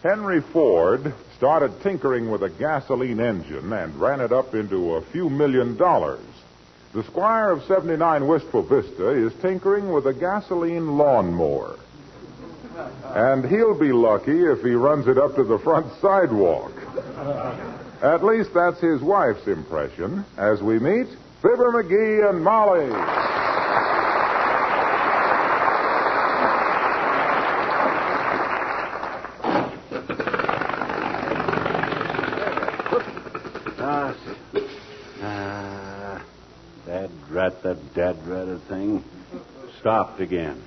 Henry Ford started tinkering with a gasoline engine and ran it up into a few $1 million. The Squire of 79 Wistful Vista is tinkering with a gasoline lawnmower. And he'll be lucky if he runs it up to the front sidewalk. At least that's his wife's impression as we meet Fibber, McGee, and Molly. That dad-ratted thing stopped again.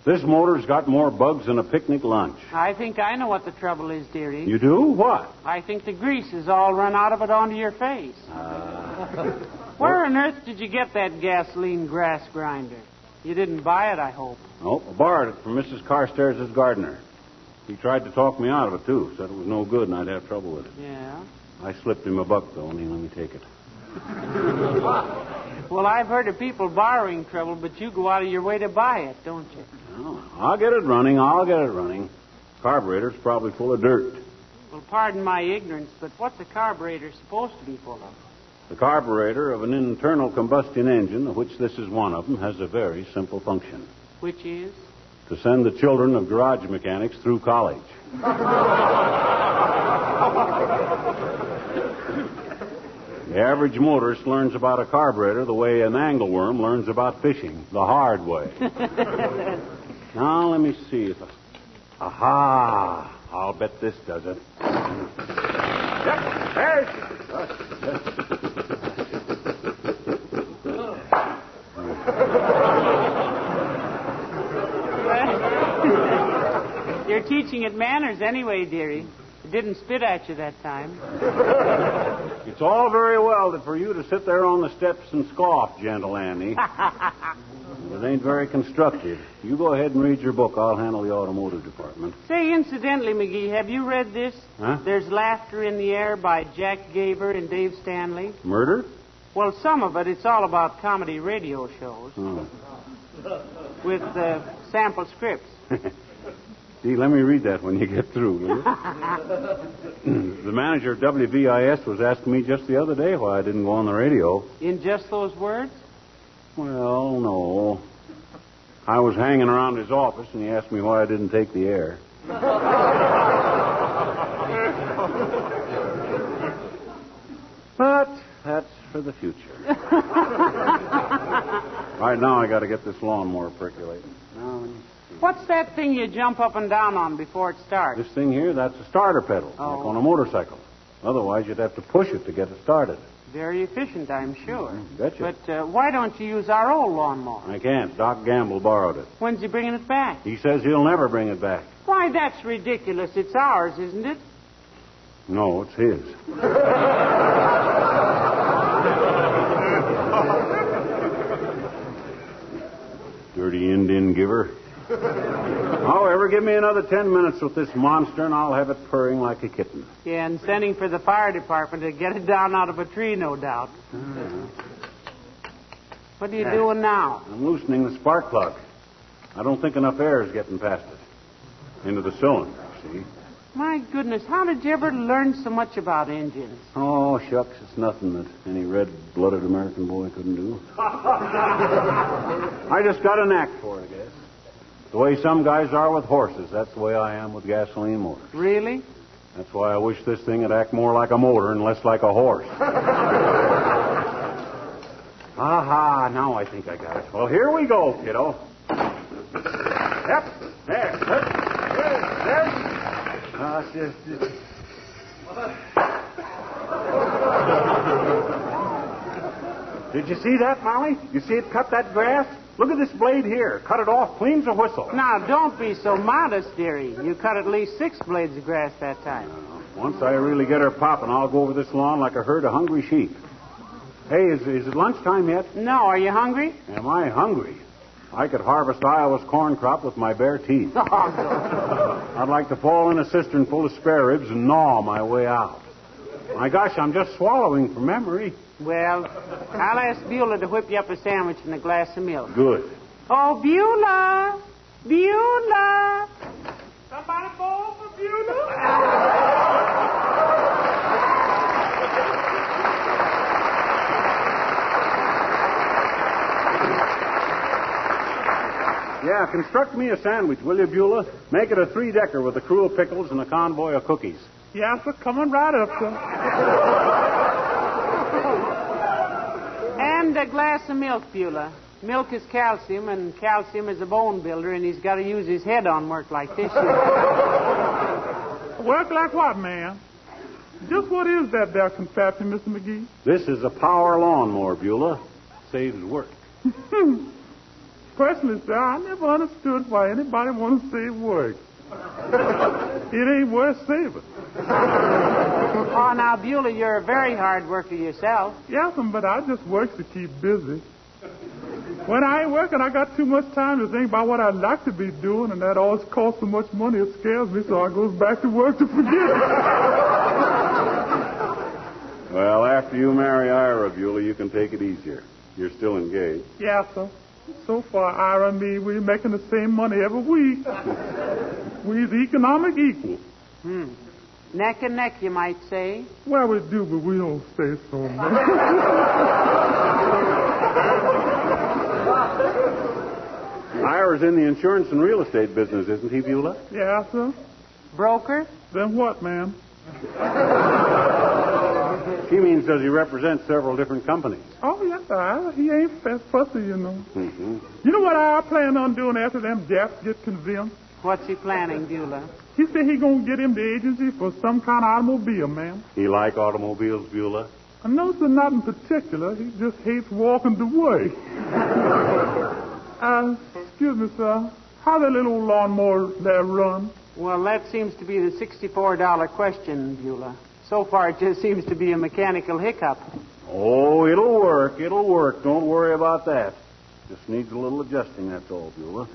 This motor's got more bugs than a picnic lunch. I think I know what the trouble is, dearie. You do? What? I think the grease is all run out of it onto your face. Where on earth did you get that gasoline grass grinder? You didn't buy it, I hope. Nope, I borrowed it from Mrs. Carstairs' gardener. He tried to talk me out of it, too. Said it was no good and I'd have trouble with it. Yeah? I slipped him $1, though, and he let me take it. Well, I've heard of people borrowing trouble, but you go out of your way to buy it, don't you? Oh, I'll get it running. Carburetor's probably full of dirt. Well, pardon my ignorance, but what's a carburetor supposed to be full of? The carburetor of an internal combustion engine, of which this is one of them, has a very simple function. Which is? To send the children of garage mechanics through college. The average motorist learns about a carburetor the way an angleworm learns about fishing, the hard way. Now, let me see. Aha! I'll bet this does it. Yep, there's You're teaching it manners anyway, dearie. It didn't spit at you that time. It's all very well for you to sit there on the steps and scoff, gentle Annie. It ain't very constructive. You go ahead and read your book. I'll handle the automotive department. Say, incidentally, McGee, have you read this? Huh? There's Laughter in the Air by Jack Gaber and Dave Stanley. Murder? Well, some of it. It's all about comedy radio shows. Oh. With sample scripts. Gee, let me read that when you get through, will you? The manager of WVIS was asking me just the other day why I didn't go on the radio. In just those words? Well, no. I was hanging around his office, and he asked me why I didn't take the air. But that's for the future. Right now, I got to get this lawnmower percolating. Now, let me see. What's that thing you jump up and down on before it starts? This thing here, that's a starter pedal, like on a motorcycle. Otherwise, you'd have to push it to get it started. Very efficient, I'm sure. Betcha. But why don't you use our old lawnmower? I can't. Doc Gamble borrowed it. When's he bringing it back? He says he'll never bring it back. Why, that's ridiculous. It's ours, isn't it? No, it's his. Dirty Indian giver. However, give me another 10 minutes with this monster, and I'll have it purring like a kitten. Yeah, and sending for the fire department to get it down out of a tree, no doubt. What are you doing now? I'm loosening the spark plug. I don't think enough air is getting past it. Into the cylinder, see? My goodness, how did you ever learn so much about engines? Oh, shucks, it's nothing that any red-blooded American boy couldn't do. I just got a knack for it, I guess. The way some guys are with horses, that's the way I am with gasoline motors. Really? That's why I wish this thing would act more like a motor and less like a horse. Aha, now I think I got it. Well, here we go, kiddo. Yep, there. Did you see that, Molly? You see it cut that grass? Look at this blade here. Cut it off clean as a whistle. Now, don't be so modest, dearie. You cut at least 6 blades of grass that time. Once I really get her popping, I'll go over this lawn like a herd of hungry sheep. Hey, is it lunchtime yet? No, are you hungry? Am I hungry? I could harvest Iowa's corn crop with my bare teeth. I'd like to fall in a cistern full of spare ribs and gnaw my way out. My gosh, I'm just swallowing from memory. Well, I'll ask Beulah to whip you up a sandwich and a glass of milk. Good. Oh, Beulah! Beulah! Somebody call for Beulah? Yeah, construct me a sandwich, will you, Beulah? Make it a 3-decker with a crew of pickles and a convoy of cookies. Yeah, sir. Coming right up, sir. And a glass of milk, Beulah. Milk is calcium, and calcium is a bone builder, and he's got to use his head on work like this. Work like what, man? Just what is that there contraption, Mr. McGee? This is a power lawnmower, Beulah. Saves work. Personally, sir, I never understood why anybody wants to save work. It ain't worth saving. Oh, now, Beulah, you're a very hard worker yourself. Yes, but I just work to keep busy. When I ain't working, I got too much time to think about what I'd like to be doing, and that always costs so much money it scares me, so I goes back to work to forget it. Well, after you marry Ira, Beulah, you can take it easier. You're still engaged. Yeah, sir. So far, Ira and me, we're making the same money every week. We're economic equal. Neck and neck, you might say. Well, we do, but we don't say so much. Ira's in the insurance and real estate business, isn't he, Beulah? Yeah, sir. Broker? Then what, ma'am? She means does he represent several different companies? Oh, yes, Ira. He ain't fussy, you know. Mm-hmm. You know what Ira plan on doing after them Japs get convinced? What's he planning, Beulah? He said he gonna get him the agency for some kind of automobile, ma'am. He like automobiles, Beulah? I know, sir, not in particular. He just hates walking the way. Excuse me, sir. How that little old lawnmower there run? Well, that seems to be the $64 question, Beulah. So far, it just seems to be a mechanical hiccup. Oh, it'll work. It'll work. Don't worry about that. Just needs a little adjusting, that's all, Beulah.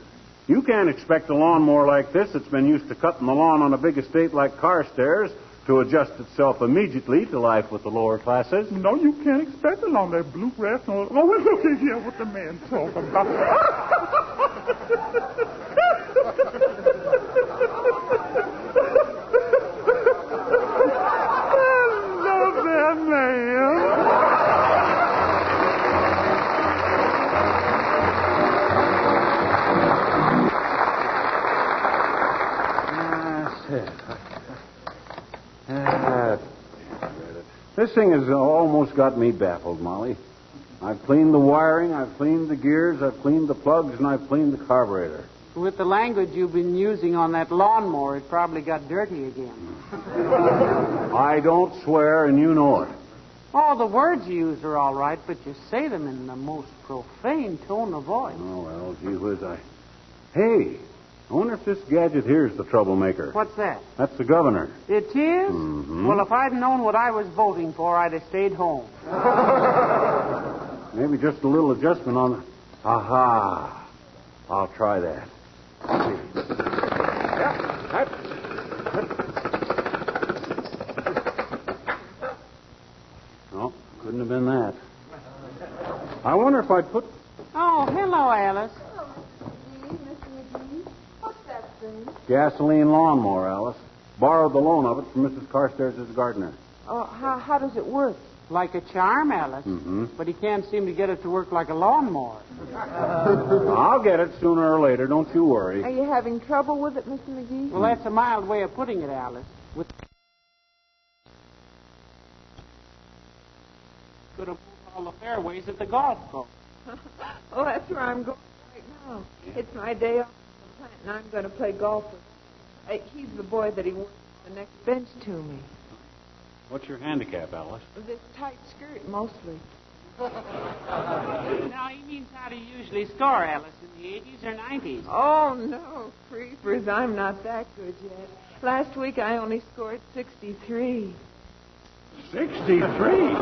You can't expect a lawnmower like this that's been used to cutting the lawn on a big estate like Carstairs to adjust itself immediately to life with the lower classes. No, you can't expect it on that bluegrass. Oh, well, look here what the man talking about. I love that man. This thing has almost got me baffled, Molly. I've cleaned the wiring, I've cleaned the gears, I've cleaned the plugs, and I've cleaned the carburetor. With the language you've been using on that lawnmower, it probably got dirty again. I don't swear, and you know it. Oh, the words you use are all right, but you say them in the most profane tone of voice. Oh, well, gee whiz, Hey, I wonder if this gadget here is the troublemaker. What's that? That's the governor. It is? Mm-hmm. Well, if I'd known what I was voting for, I'd have stayed home. Maybe just a little adjustment on the... Aha! I'll try that. No, couldn't have been that. I wonder if I'd put... Oh, hello, Alice. Mr. McGee. What's that thing? Gasoline lawnmower, Alice. Borrowed the loan of it from Mrs. Carstairs' gardener. Oh, how does it work? Like a charm, Alice. Mm-hmm. But he can't seem to get it to work like a lawnmower. I'll get it sooner or later. Don't you worry. Are you having trouble with it, Mr. McGee? Well, that's a mild way of putting it, Alice. With could have moved all the fairways at the golf course. Oh, that's where I'm going right now. It's my day off from the plant, and I'm going to play golf with him. He's the boy that he works the next bench to me. What's your handicap, Alice? This tight skirt, mostly. Now, he means how do you usually score, Alice, in the 80s or 90s? Oh, no, creepers, I'm not that good yet. Last week I only scored 63. 63?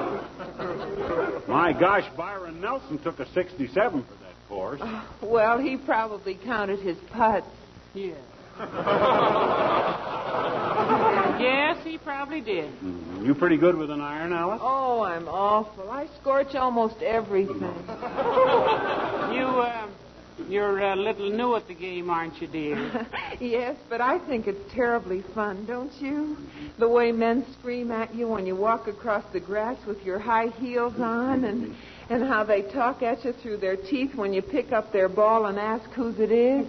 My gosh, Byron Nelson took a 67 for that course. Well, he probably counted his putts. Yeah. Yes, he probably did. Mm-hmm. You pretty good with an iron, Alice? Oh, I'm awful. I scorch almost everything. You're a little new at the game, aren't you, dear? Yes, but I think it's terribly fun, don't you? The way men scream at you when you walk across the grass with your high heels on, and how they talk at you through their teeth when you pick up their ball and ask whose it is.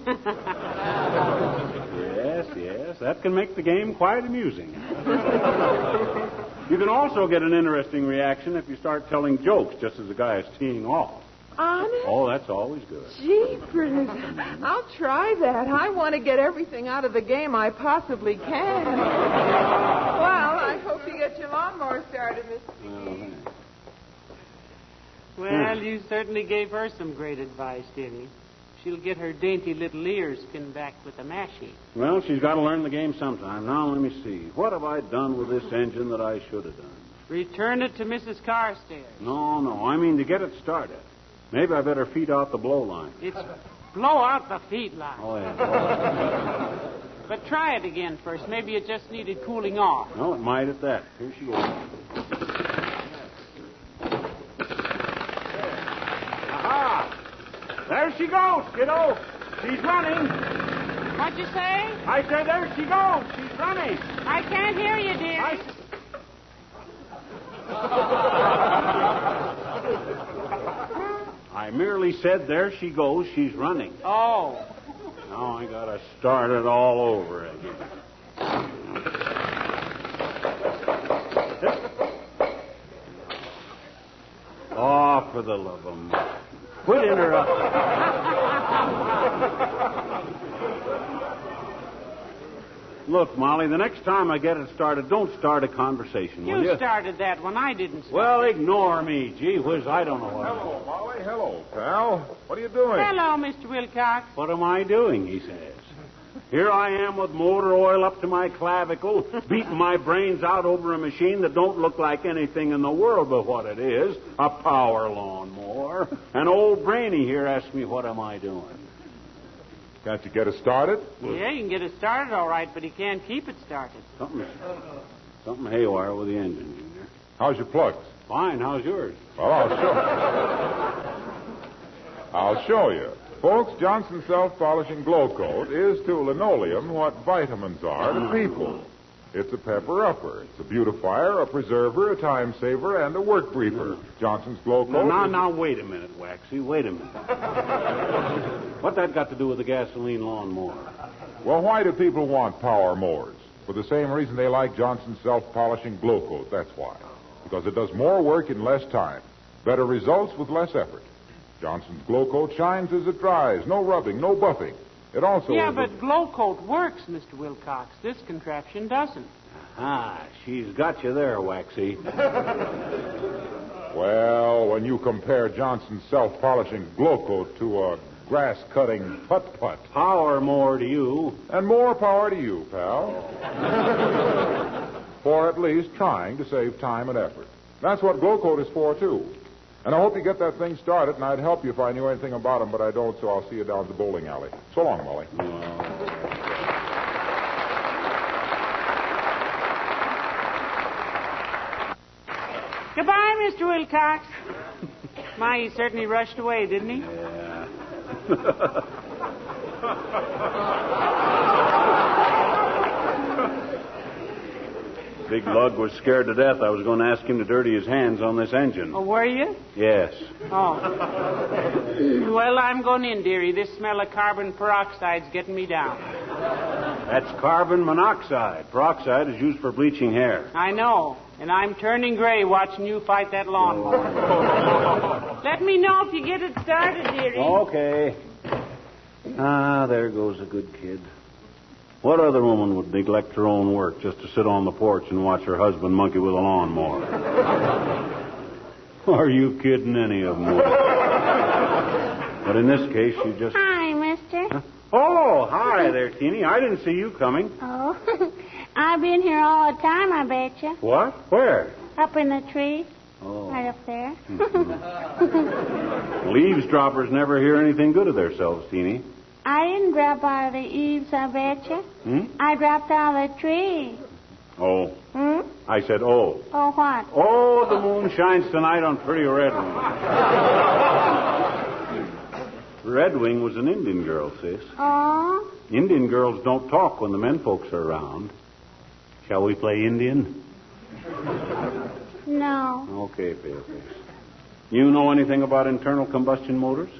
Yes, that can make the game quite amusing. You can also get an interesting reaction if you start telling jokes just as the guy is teeing off. Honest? Oh, that's always good. Jeepers. I'll try that. I want to get everything out of the game I possibly can. Well, I hope you get your lawnmower started, Mr. McGee. Well, you certainly gave her some great advice, dearie. She'll get her dainty little ears pinned back with a mashie. Well, she's got to learn the game sometime. Now, let me see. What have I done with this engine that I should have done? Return it to Mrs. Carstairs. No. I mean to get it started. Maybe I better feed out the blow line. It's blow out the feed line. Oh, yeah. But try it again first. Maybe it just needed cooling off. No, it might at that. Here she goes. Aha! There she goes, kiddo. She's running. What'd you say? I said there she goes. She's running. I can't hear you, dear. I merely said there she goes. She's running. Oh. Now I gotta start it all over again. Oh, for the love of Mike. Quit interrupting. Look, Molly, the next time I get it started, don't start a conversation, will you? You started that when I didn't start. Well, ignore me. Gee whiz, I don't know what. Hello, Molly. Hello, pal. What are you doing? Hello, Mr. Wilcox. What am I doing, he says. Here I am with motor oil up to my clavicle, beating my brains out over a machine that don't look like anything in the world but what it is, a power lawnmower. And old Brainy here asks me, what am I doing? Can't you get it started? Yeah, you can get it started all right, but he can't keep it started. Something haywire with the engine, Junior. How's your plugs? Fine, how's yours? Well, I'll show you. Folks, Johnson Self-Polishing Glow Coat is to linoleum what vitamins are to people. It's a pepper-upper. It's a beautifier, a preserver, a time saver, and a work briefer. Johnson's Glow Coat... Now, wait a minute, Waxy. Wait a minute. What that got to do with the gasoline lawnmower? Well, why do people want power mowers? For the same reason they like Johnson's Self-Polishing Glow Coat, that's why. Because it does more work in less time. Better results with less effort. Johnson's Glow Coat shines as it dries. No rubbing, no buffing. It also... Yeah, but Glow Coat works, Mr. Wilcox. This contraption doesn't. Ah, she's got you there, Waxy. Well, when you compare Johnson's Self-Polishing Glow Coat to a grass-cutting putt-putt... Power more to you. And more power to you, pal. For at least trying to save time and effort. That's what Glow Coat is for, too. And I hope you get that thing started, and I'd help you if I knew anything about them, but I don't, so I'll see you down at the bowling alley. So long, Molly. Goodbye, Mr. Wilcox. My, he certainly rushed away, didn't he? Yeah. Big Lug was scared to death. I was going to ask him to dirty his hands on this engine. Oh, were you? Yes. Oh. Well, I'm going in, dearie. This smell of carbon peroxide's getting me down. That's carbon monoxide. Peroxide is used for bleaching hair. I know. And I'm turning gray watching you fight that lawnmower. Let me know if you get it started, dearie. Okay. Ah, there goes a good kid. What other woman would neglect her own work just to sit on the porch and watch her husband monkey with a lawnmower? Are you kidding? Any of them would. But in this case, you just... Hi, mister. Huh? Oh, hi there, Teeny. I didn't see you coming. Oh, I've been here all the time, I bet you. What? Where? Up in the tree. Oh. Right up there. Eavesdroppers never hear anything good of themselves, Teeny. I didn't drop out of the eaves, I bet you. I dropped out of the tree. Oh. I said, oh. Oh, what? Oh, the moon shines tonight on pretty red moon. Red Wing was an Indian girl, sis. Oh? Indian girls don't talk when the men folks are around. Shall we play Indian? No. Okay, Paleface. You know anything about internal combustion motors?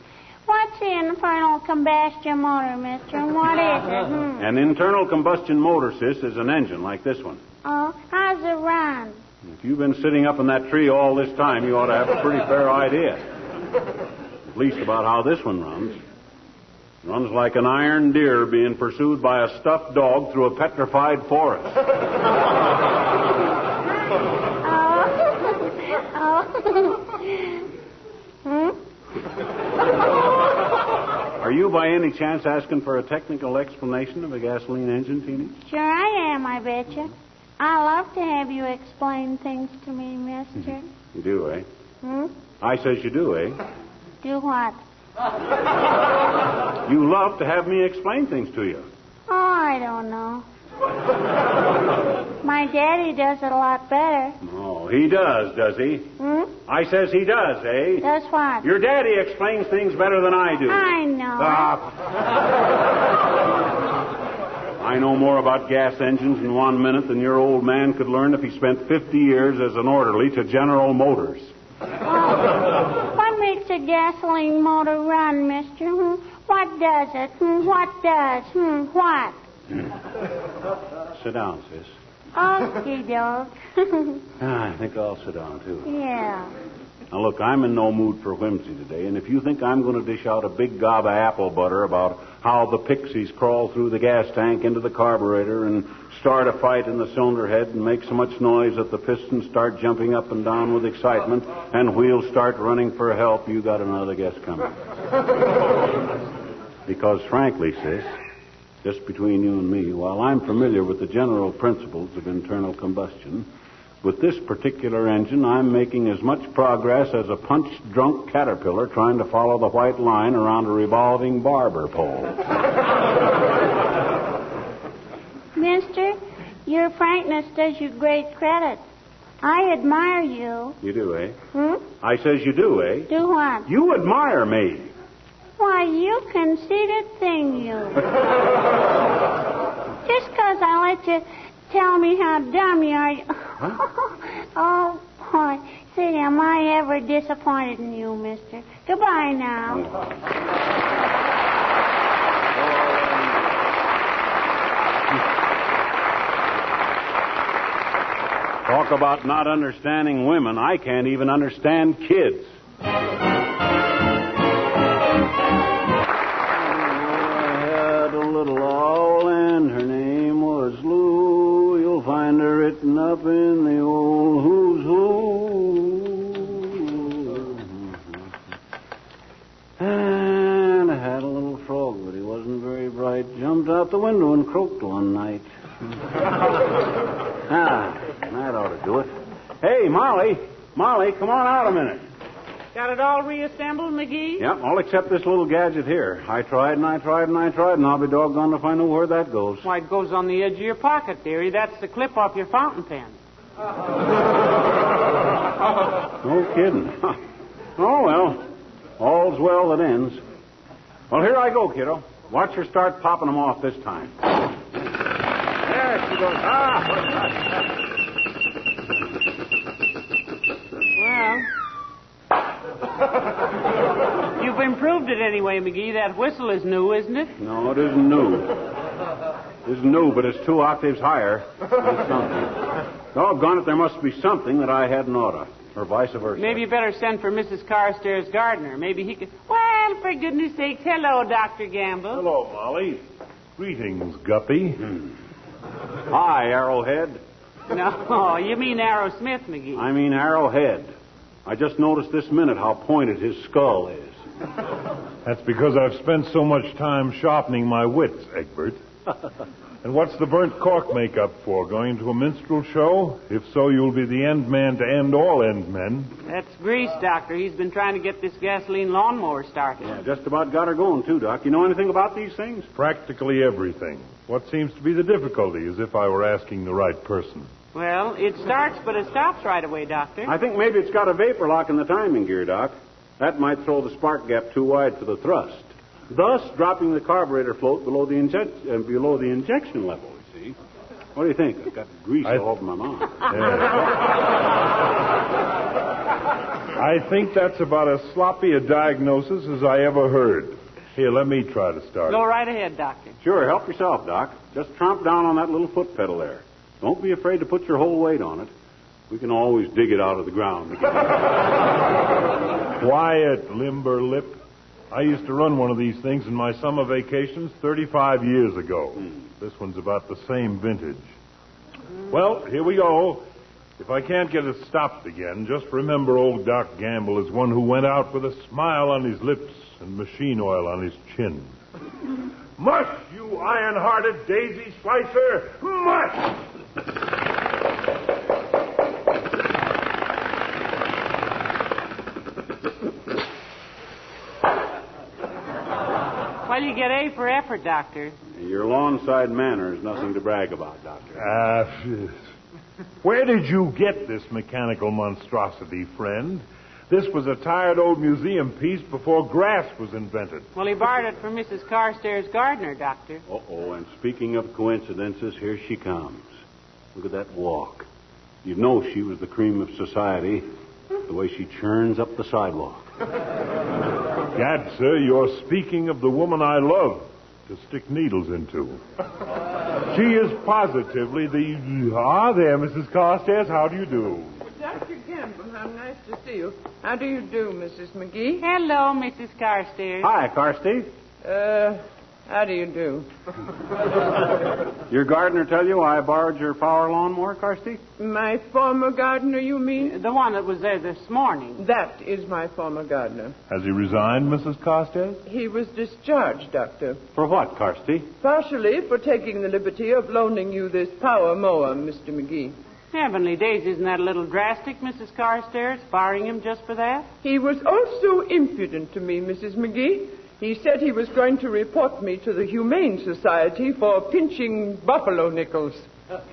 What's the internal combustion motor, mister? What is it? An internal combustion motor, sis, is an engine like this one. Oh, how's it run? If you've been sitting up in that tree all this time, you ought to have a pretty fair idea. At least about how this one runs. It runs like an iron deer being pursued by a stuffed dog through a petrified forest. Are you by any chance asking for a technical explanation of a gasoline engine, Teeny? Sure I am, I betcha. I love to have you explain things to me, mister. You do, eh? I says you do, eh? Do what? You love to have me explain things to you. Oh, I don't know. My daddy does it a lot better. Oh, he does he? I says he does, eh? Does what? Your daddy explains things better than I do. I know. I know more about gas engines in 1 minute than your old man could learn if he spent 50 years as an orderly to General Motors. What makes a gasoline motor run, mister? What does it? What does? What? Sit down, sis. Okie doke. I think I'll sit down, too. Yeah. Now, look, I'm in no mood for whimsy today, and if you think I'm going to dish out a big gob of apple butter about how the pixies crawl through the gas tank into the carburetor and start a fight in the cylinder head and make so much noise that the pistons start jumping up and down with excitement and wheels start running for help, you got another guess coming. Because, frankly, sis, just between you and me, while I'm familiar with the general principles of internal combustion, with this particular engine, I'm making as much progress as a punch-drunk caterpillar trying to follow the white line around a revolving barber pole. Mister, your frankness does you great credit. I admire you. You do, eh? I says you do, eh? Do what? You admire me. Why, you conceited thing, you. Just 'cause I let you tell me how dumb you are. Huh? Oh, boy. Say, am I ever disappointed in you, mister? Goodbye now. Talk about not understanding women. I can't even understand kids. I had a little owl and her name was Lou. You'll find her written up in the old Who's Who. And I had a little frog, but he wasn't very bright. Jumped out the window and croaked one night. That ought to do it. Hey, Molly, come on out a minute. Got it all reassembled, McGee? Yep, all except this little gadget here. I tried, and I'll be doggone if I know where that goes. Why, it goes on the edge of your pocket, dearie. That's the clip off your fountain pen. No kidding. Oh, well, all's well that ends. Well, here I go, kiddo. Watch her start popping them off this time. There she goes. Well, you've improved it anyway, McGee. That whistle is new, isn't it? No, it isn't new. It isn't new, but it's 2 octaves higher. That's something. Doggone it, there must be something that I hadn't oughta, or vice versa. Maybe you better send for Mrs. Carstairs' gardener. Maybe he could... Well, for goodness sakes, hello, Dr. Gamble. Hello, Molly. Greetings, Guppy. Hi, Arrowhead. No, you mean Arrowsmith, McGee. I mean Arrowhead. I just noticed this minute how pointed his skull is. That's because I've spent so much time sharpening my wits, Egbert. And what's the burnt cork makeup for? Going to a minstrel show? If so, you'll be the end man to end all end men. That's Grease, Doctor. He's been trying to get this gasoline lawnmower started. Yeah, just about got her going, too, Doc. You know anything about these things? Practically everything. What seems to be the difficulty is if I were asking the right person. Well, it starts, but it stops right away, Doctor. I think maybe it's got a vapor lock in the timing gear, Doc. That might throw the spark gap too wide for the thrust. thus dropping the carburetor float below the injection level, you see. What do you think? I've got grease all over my mouth. I think that's about as sloppy a diagnosis as I ever heard. Here, let me try to start Go it. right ahead, Doctor. Sure, help yourself, Doc. Just tromp down on that little foot pedal there. Don't be afraid to put your whole weight on it. We can always dig it out of the ground again. Quiet, limber lip. I used to run one of these things in my summer vacations 35 years ago. This one's about the same vintage. Well, here we go. If I can't get it stopped again, just remember old Doc Gamble is one who went out with a smile on his lips and machine oil on his chin. Mush, you iron-hearted daisy slicer! Mush! Well, you get A for effort, Doctor. Your lawn-side manner is nothing to brag about, Doctor. Where did you get this mechanical monstrosity, friend? This was a tired old museum piece before grass was invented. Well, he borrowed it from Mrs. Carstairs' gardener, Doctor. Uh-oh, and speaking of coincidences, here she comes. Look at that walk. You'd know she was the cream of society, the way she churns up the sidewalk. Gad, sir, you're speaking of the woman I love to stick needles into. She is positively the... Ah, there, Mrs. Carstairs, how do you do? Dr. Gamble, how nice to see you. How do you do, Mrs. McGee? Hello, Mrs. Carstairs. Hi, Carsty. How do you do? Your gardener tell you I borrowed your power lawnmower, Carsty? My former gardener, you mean? The one that was there this morning. That is my former gardener. Has he resigned, Mrs. Carstairs? He was discharged, Doctor. For what, Carsty? Partially for taking the liberty of loaning you this power mower, Mr. McGee. Heavenly days, isn't that a little drastic, Mrs. Carstairs, firing him just for that? He was also impudent to me, Mrs. McGee. He said he was going to report me to the Humane Society for pinching buffalo nickels. But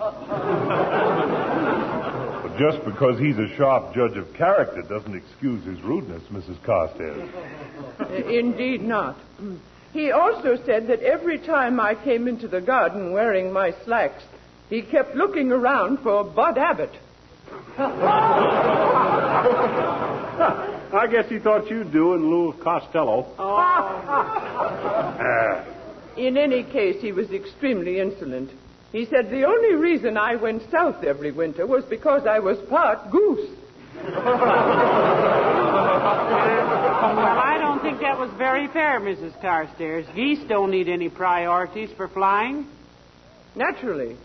just because he's a sharp judge of character doesn't excuse his rudeness, Mrs. Carstairs. Indeed not. He also said that every time I came into the garden wearing my slacks, he kept looking around for Bud Abbott. I guess he thought you'd do in lieu of Costello. In any case, he was extremely insolent. He said the only reason I went south every winter was because I was part goose. Well, I don't think that was very fair, Mrs. Carstairs. Geese don't need any priorities for flying. Naturally.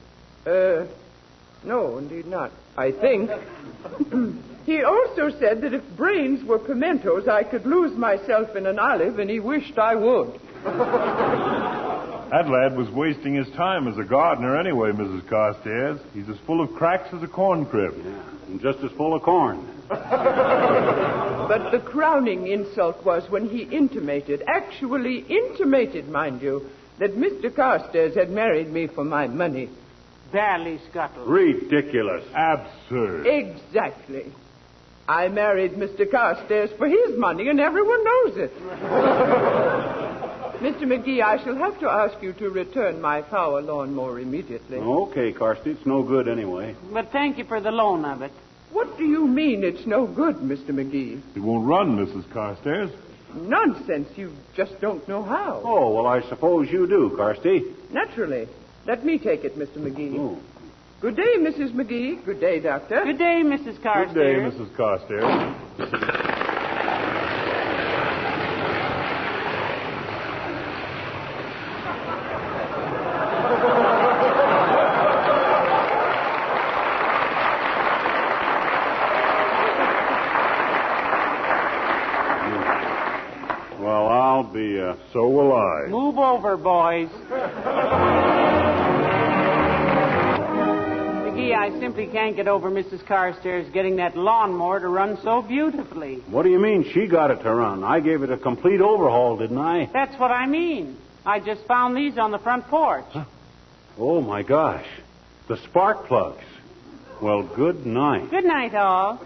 No, indeed not. I think. He also said that if brains were pimentos, I could lose myself in an olive, and he wished I would. That lad was wasting his time as a gardener anyway, Mrs. Carstairs. He's as full of cracks as a corn crib. Yeah, and just as full of corn. But the crowning insult was when he actually intimated, mind you, that Mr. Carstairs had married me for my money. Bally-scuttle. Ridiculous. Absurd. Exactly. I married Mr. Carstairs for his money, and everyone knows it. Mr. McGee, I shall have to ask you to return my power lawnmower immediately. Okay, Carsty, it's no good anyway. But thank you for the loan of it. What do you mean it's no good, Mr. McGee? It won't run, Mrs. Carstairs. Nonsense. You just don't know how. Oh, well, I suppose you do, Carsty. Naturally. Let me take it, Mr. McGee. Oh. Good day, Mrs. McGee. Good day, Doctor. Good day, Mrs. Carstairs. Good day, Mrs. Carstairs. Well, I'll be, So will I. Move over, boys. McGee, I simply can't get over Mrs. Carstairs getting that lawnmower to run so beautifully. What do you mean she got it to run? I gave it a complete overhaul, didn't I? That's what I mean. I just found these on the front porch. Huh? Oh, my gosh. The spark plugs. Well, good night. Good night, all.